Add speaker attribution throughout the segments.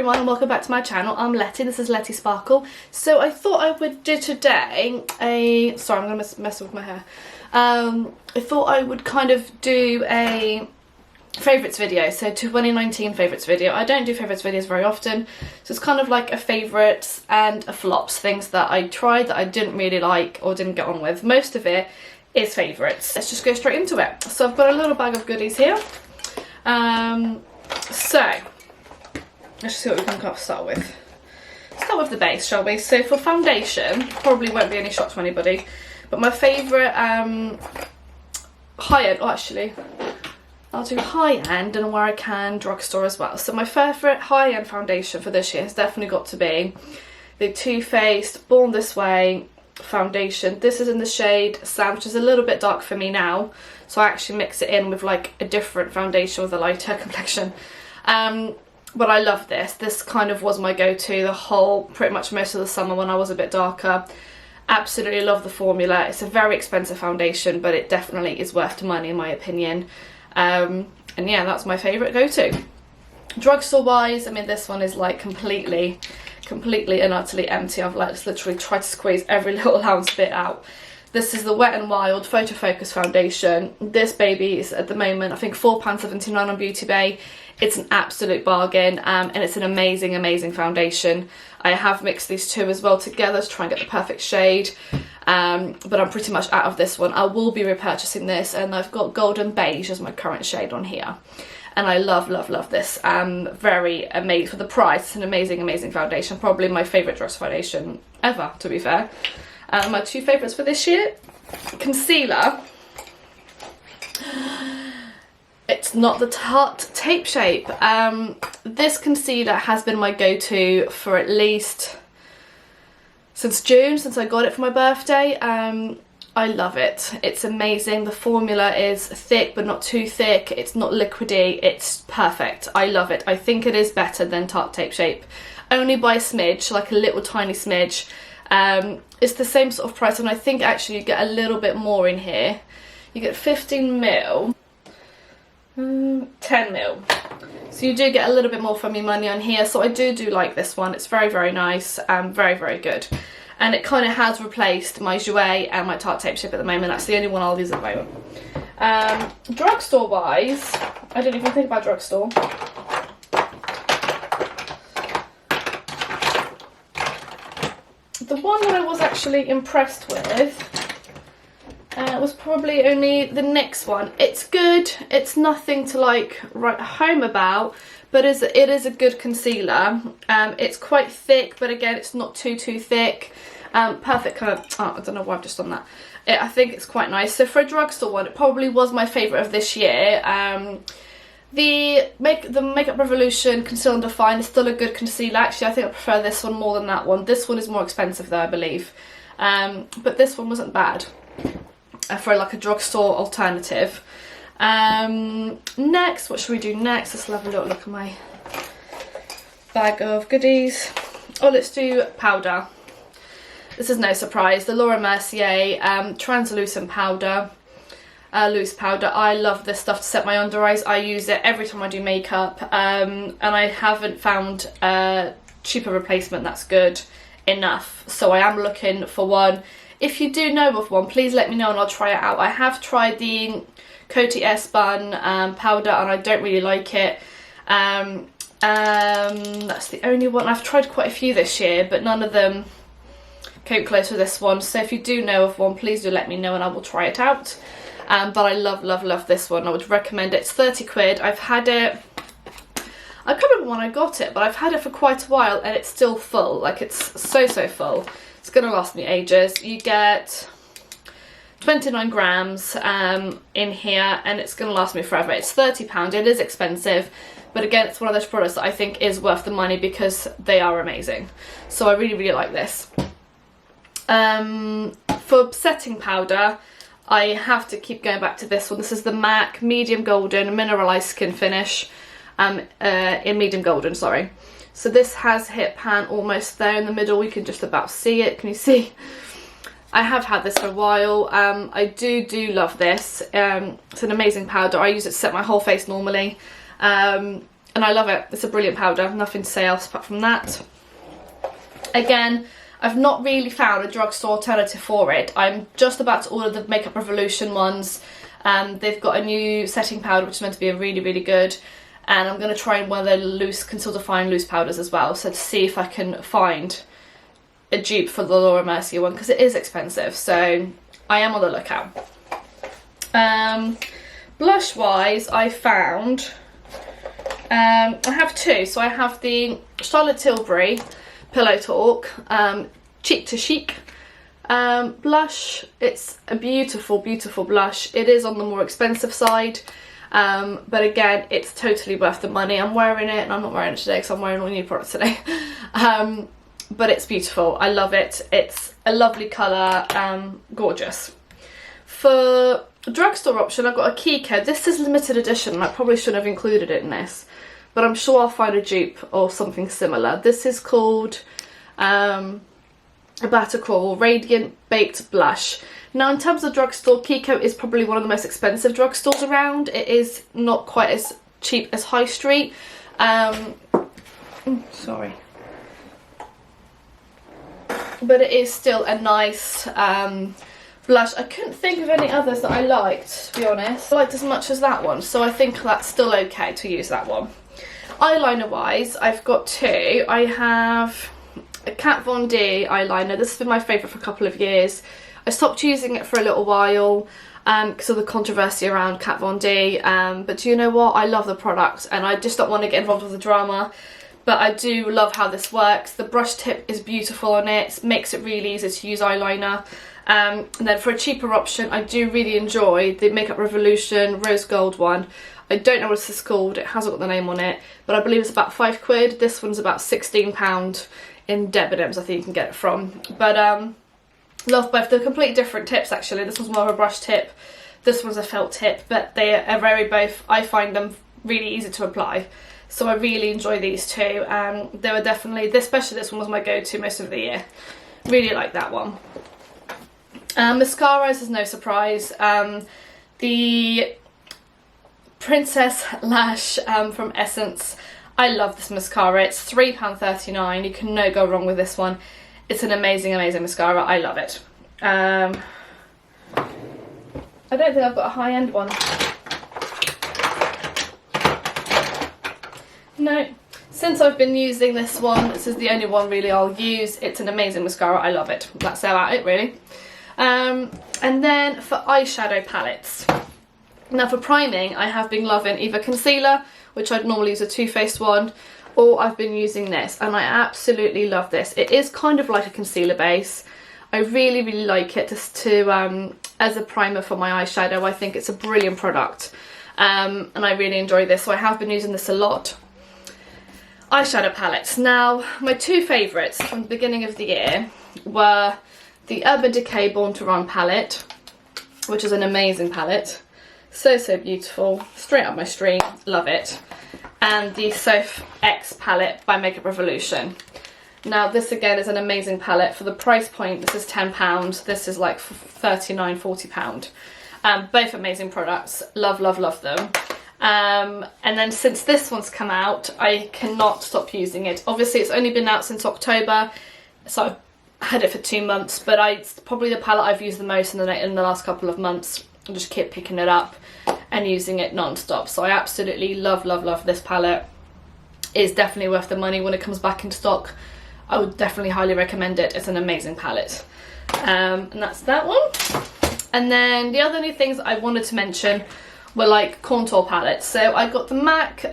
Speaker 1: everyone and welcome back to my channel. I'm Letty, this is Letty Sparkle. So I thought I would do today a... Sorry, I'm going to mess with my hair. I thought I would kind of do a favourites video, so 2019 favourites video. I don't do favourites videos very often, so it's kind of like a favourites and a flops, things that I tried that I didn't really like or didn't get on with. Most of it is favourites. Let's just go straight into it. So I've got a little bag of goodies here. So let's see what we can start with. Start with the base, shall we? So for foundation, probably won't be any shock to anybody, but my favourite high-end, oh actually, I'll do high-end and where I can drugstore as well. So my favourite high-end foundation for this year has definitely got to be the Too Faced Born This Way foundation. This is in the shade Sand, which is a little bit dark for me now, so I actually mix it in with like a different foundation with a lighter complexion. But I love this. This kind of was my go-to the whole, pretty much most of the summer when I was a bit darker. Absolutely love the formula. It's a very expensive foundation, but it definitely is worth the money in my opinion. And yeah, that's my favourite go-to. Drugstore wise, I mean this one is like completely and utterly empty. I've like literally tried to squeeze every little ounce bit out. This is the Wet n Wild Photo Focus foundation. This baby is at the moment I think £4.79 on Beauty Bay. It's an absolute bargain, and it's an amazing foundation. I have mixed these two as well together to try and get the perfect shade, but I'm pretty much out of this one. I will be repurchasing this, and I've got Golden Beige as my current shade on here. And I love this. Very amazing for the price. It's an amazing foundation. Probably my favourite drugstore foundation ever, to be fair. My two favourites for this year, concealer. It's not the Tarte Tape Shape. This concealer has been my go-to for at least since June, since I got it for my birthday. I love it. It's amazing. The formula is thick but not too thick. It's not liquidy. It's perfect. I love it. I think it is better than Tarte Tape Shape. Only by a smidge, like a little tiny smidge. It's the same sort of price, and I think actually you get a little bit more in here. You get 15ml. 10ml, so you do get a little bit more for your money on here, so I do like this one. It's very nice and very good, and it kind of has replaced my Jouer and my Tarte Tape Shape at the moment. That's the only one I'll use at the moment. Drugstore wise, I didn't even think about drugstore. The one that I was actually impressed with was probably only the NYX one. It's good. It's nothing to like write home about, but it is a good concealer. It's quite thick, but again, it's not too thick. Perfect kind of. Oh, I don't know why I've just done that. I think it's quite nice. So for a drugstore one, it probably was my favourite of this year. The Makeup Revolution Conceal and Define is still a good concealer. Actually, I think I prefer this one more than that one. This one is more expensive though, I believe. But this one wasn't bad. For like a drugstore alternative. Next, what should we do next? Let's have a little look at my bag of goodies. Oh, let's do powder. This is no surprise. The Laura Mercier translucent powder, loose powder. I love this stuff to set my under eyes. I use it every time I do makeup, and I haven't found a cheaper replacement that's good enough. So I am looking for one. If you do know of one, please let me know and I'll try it out. I have tried the Coty Airspun powder and I don't really like it. That's the only one. I've tried quite a few this year, but none of them came close to this one. So if you do know of one, please do let me know and I will try it out. But I love this one. I would recommend it. It's 30 quid. I've had it, I can't remember when I got it, but I've had it for quite a while and it's still full. Like it's so full. It's going to last me ages. You get 29 grams in here and it's going to last me forever. It's £30. It is expensive, but again, it's one of those products that I think is worth the money because they are amazing. So I really like this. For setting powder, I have to keep going back to this one. This is the MAC Medium Golden Mineralized Skin Finish in Medium Golden, sorry. So this has hit pan almost there in the middle. You can just about see it. Can you see? I have had this for a while. I do love this. It's an amazing powder. I use it to set my whole face normally. and I love it. It's a brilliant powder, nothing to say else apart from that. Again, I've not really found a drugstore alternative for it. I'm just about to order the Makeup Revolution ones. They've got a new setting powder which is meant to be really, really good. And I'm going to try one of their loose Conceal Define loose powders as well. So to see if I can find a dupe for the Laura Mercier one, because it is expensive. So I am on the lookout. Blush wise, I found, I have two. So I have the Charlotte Tilbury Pillow Talk Cheek to Chic blush. It's a beautiful, beautiful blush. It is on the more expensive side, but again, it's totally worth the money. I'm wearing it, and I'm not wearing it today because I'm wearing all new products today. But it's beautiful. I love it. It's a lovely colour, gorgeous. For drugstore option, I've got a Kiko. This is limited edition, and I probably shouldn't have included it in this, but I'm sure I'll find a dupe or something similar. This is called a Batacrawl Radiant Baked Blush. Now, in terms of drugstore, Kiko is probably one of the most expensive drugstores around. It is not quite as cheap as High Street. Sorry. But it is still a nice blush. I couldn't think of any others that I liked, to be honest. I liked as much as that one, so I think that's still okay to use that one. Eyeliner wise, I've got two. I have a Kat Von D eyeliner. This has been my favourite for a couple of years. I stopped using it for a little while because of the controversy around Kat Von D, but do you know what? I love the product and I just don't want to get involved with the drama. But I do love how this works. The brush tip is beautiful on it, makes it really easy to use eyeliner. And then for a cheaper option, I do really enjoy the Makeup Revolution Rose Gold one. I don't know what this is called, it hasn't got the name on it, but I believe it's about £5. This one's about £16 in Debenhams, I think you can get it from. But love both. They're completely different tips actually. This one's more of a brush tip, this one's a felt tip, but they are very both, I find them really easy to apply. So I really enjoy these two. They were definitely, especially this one was my go-to most of the year. Really like that one. Mascaras is no surprise. The Princess Lash from Essence. I love this mascara. It's £3.39. You can no go wrong with this one. It's an amazing, amazing mascara. I love it. I don't think I've got a high-end one. No. Since I've been using this one, this is the only one really I'll use. It's an amazing mascara. I love it. That's about it, really. And then for eyeshadow palettes. Now for priming, I have been loving either concealer, which I'd normally use a Too Faced one, or I've been using this, and I absolutely love this. It is kind of like a concealer base. I really, really like it just to as a primer for my eyeshadow. I think it's a brilliant product, and I really enjoy this, so I have been using this a lot. Eyeshadow palettes. Now, my two favourites from the beginning of the year were the Urban Decay Born to Run palette, which is an amazing palette. So, so beautiful. Straight up my street. Love it. And the Soph X palette by Makeup Revolution. Now, this again is an amazing palette. For the price point, this is £10. This is like £39, £40. Both amazing products. Love, love, love them. And then since this one's come out, I cannot stop using it. Obviously, it's only been out since October, so I've had it for 2 months, but it's probably the palette I've used the most in the last couple of months. I just keep picking it up and using it non-stop. So I absolutely love, love, love this palette. It's definitely worth the money when it comes back in stock. I would definitely highly recommend it. It's an amazing palette. And that's that one. And then the other new things I wanted to mention were like contour palettes. So I got the MAC,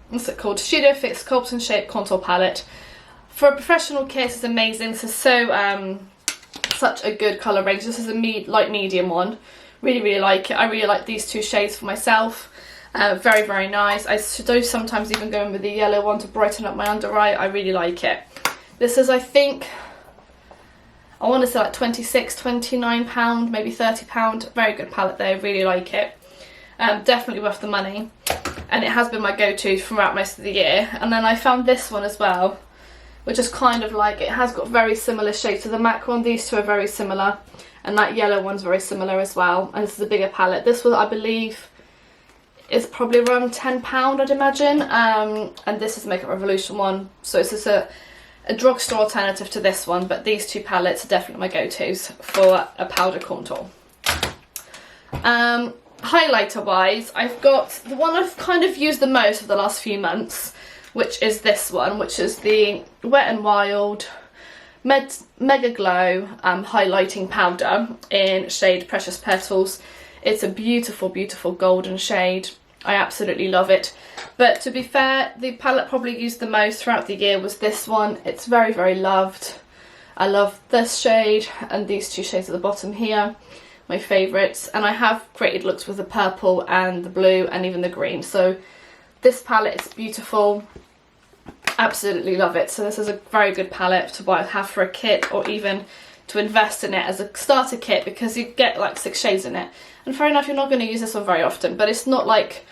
Speaker 1: what's it called? Studio Fix Sculpt and Shape Contour Palette. For a professional case, it's amazing. This is so, such a good colour range. This is a light medium one. Really, really like it. I really like these two shades for myself. Very, very nice. I do sometimes even go in with the yellow one to brighten up my under eye. I really like it. This is, I think, I want to say like £26, £29, maybe £30. Very good palette though. Really like it. Definitely worth the money. And it has been my go-to throughout most of the year. And then I found this one as well, which is kind of like, it has got very similar shades to the MAC one. These two are very similar. And that yellow one's very similar as well. And this is a bigger palette. This was, I believe, is probably around £10, I'd imagine. And this is the Makeup Revolution one, so it's just a drugstore alternative to this one, but these two palettes are definitely my go-tos for a powder contour. Highlighter wise, I've got the one I've kind of used the most for the last few months, which is this one, which is the Wet n Wild Mega Glow highlighting powder in shade Precious Petals. It's a beautiful, beautiful golden shade. I absolutely love it. But to be fair, the palette probably used the most throughout the year was this one. It's very, very loved. I love this shade and these two shades at the bottom here, my favourites. And I have created looks with the purple and the blue and even the green. So this palette is beautiful. Absolutely love it. So this is a very good palette to have for a kit, or even to invest in it as a starter kit, because you get like 6 shades in it. And fair enough, you're not going to use this one very often, but it's not like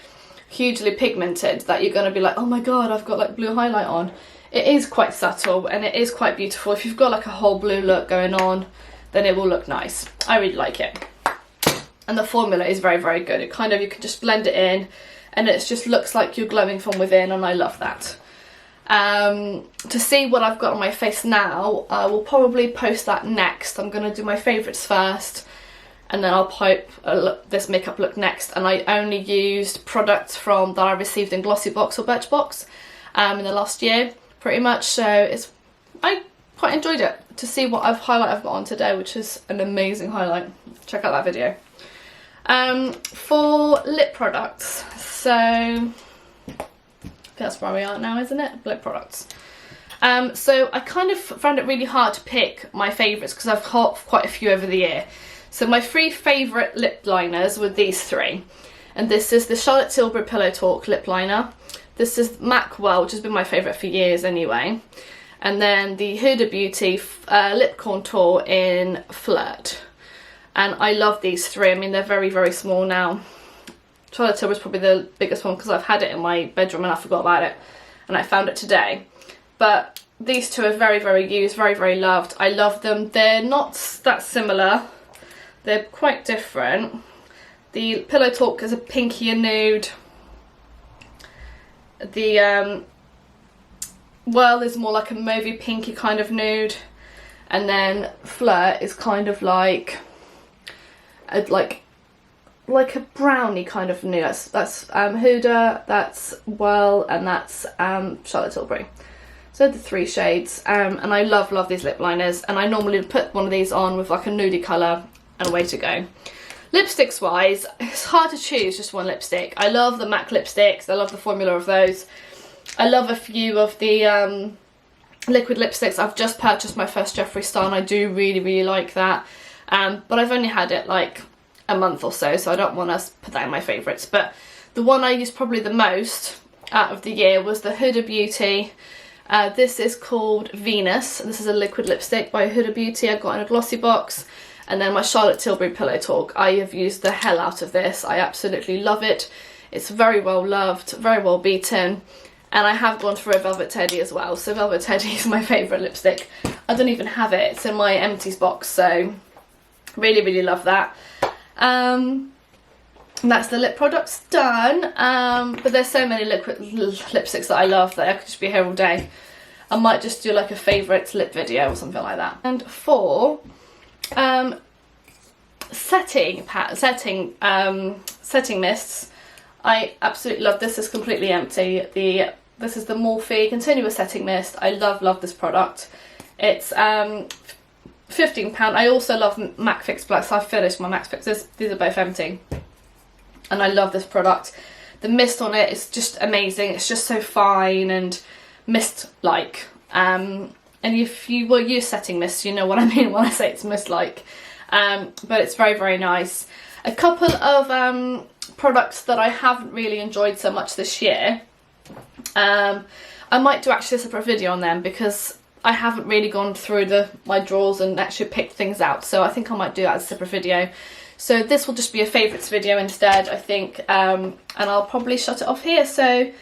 Speaker 1: hugely pigmented that you're going to be like, oh my god, I've got like blue highlight on. It is quite subtle and it is quite beautiful. If you've got like a whole blue look going on, then it will look nice. I really like it. And the formula is very, very good. It kind of, you can just blend it in and it just looks like you're glowing from within, and I love that. To see what I've got on my face now, I will probably post that next. I'm going to do my favourites first, and then I'll pipe this makeup look next. And I only used products that I received in Glossybox or Birchbox in the last year, pretty much. So I quite enjoyed it, to see what highlight I've got on today, which is an amazing highlight. Check out that video. For lip products, so that's where we are now, isn't it? Lip products. So I kind of found it really hard to pick my favourites because I've got quite a few over the year. So my 3 favourite lip liners were these 3. And this is the Charlotte Tilbury Pillow Talk lip liner. This is MAC Well, which has been my favourite for years anyway. And then the Huda Beauty lip contour in Flirt. And I love these 3. I mean, they're very, very small now. Charlotte Tilbury is probably the biggest one because I've had it in my bedroom and I forgot about it. And I found it today. But these 2 are very, very used, very, very loved. I love them. They're not that similar. They're quite different. The Pillow Talk is a pinkier nude. The Well is more like a mauvey pinky kind of nude. And then Flirt is kind of like a brownie kind of nude. That's Huda, that's Well, and that's Charlotte Tilbury. So the 3 shades, and I love these lip liners, and I normally put one of these on with like a nudie colour and away to go. Lipsticks wise, it's hard to choose just one lipstick. I love the MAC lipsticks, I love the formula of those. I love a few of the liquid lipsticks. I've just purchased my first Jeffree Star and I do really, really like that. But I've only had it like a month or so, so I don't want to put that in my favourites. But the one I used probably the most out of the year was the Huda Beauty. This is called Venus. This is a liquid lipstick by Huda Beauty. I got in a Glossybox. And then my Charlotte Tilbury Pillow Talk. I have used the hell out of this. I absolutely love it. It's very well loved, very well beaten. And I have gone through a Velvet Teddy as well. So Velvet Teddy is my favourite lipstick. I don't even have it. It's in my empties box. So really, really love that. And that's the lip products done. But there's so many liquid lipsticks that I love that I could just be here all day. I might just do like a favourites lip video or something like that. And for setting mists, I absolutely love this. Is completely empty. This is the Morphe Continuous Setting Mist. I love this product. It's £15. I also love MAC Fix Black, so I've finished my MAC Fixes. These are both empty. And I love this product. The mist on it is just amazing. It's just so fine and mist-like. And if you will use setting mist, you know what I mean when I say it's mist-like. But it's very, very nice. A couple of products that I haven't really enjoyed so much this year. I might do actually a separate video on them because I haven't really gone through my drawers and actually picked things out. So I think I might do that as a separate video. So this will just be a favourites video instead, I think. And I'll probably shut it off here. So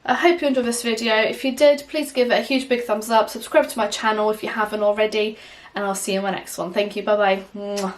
Speaker 1: I hope you enjoyed this video. If you did, please give it a huge big thumbs up. Subscribe to my channel if you haven't already. And I'll see you in my next one. Thank you. Bye bye.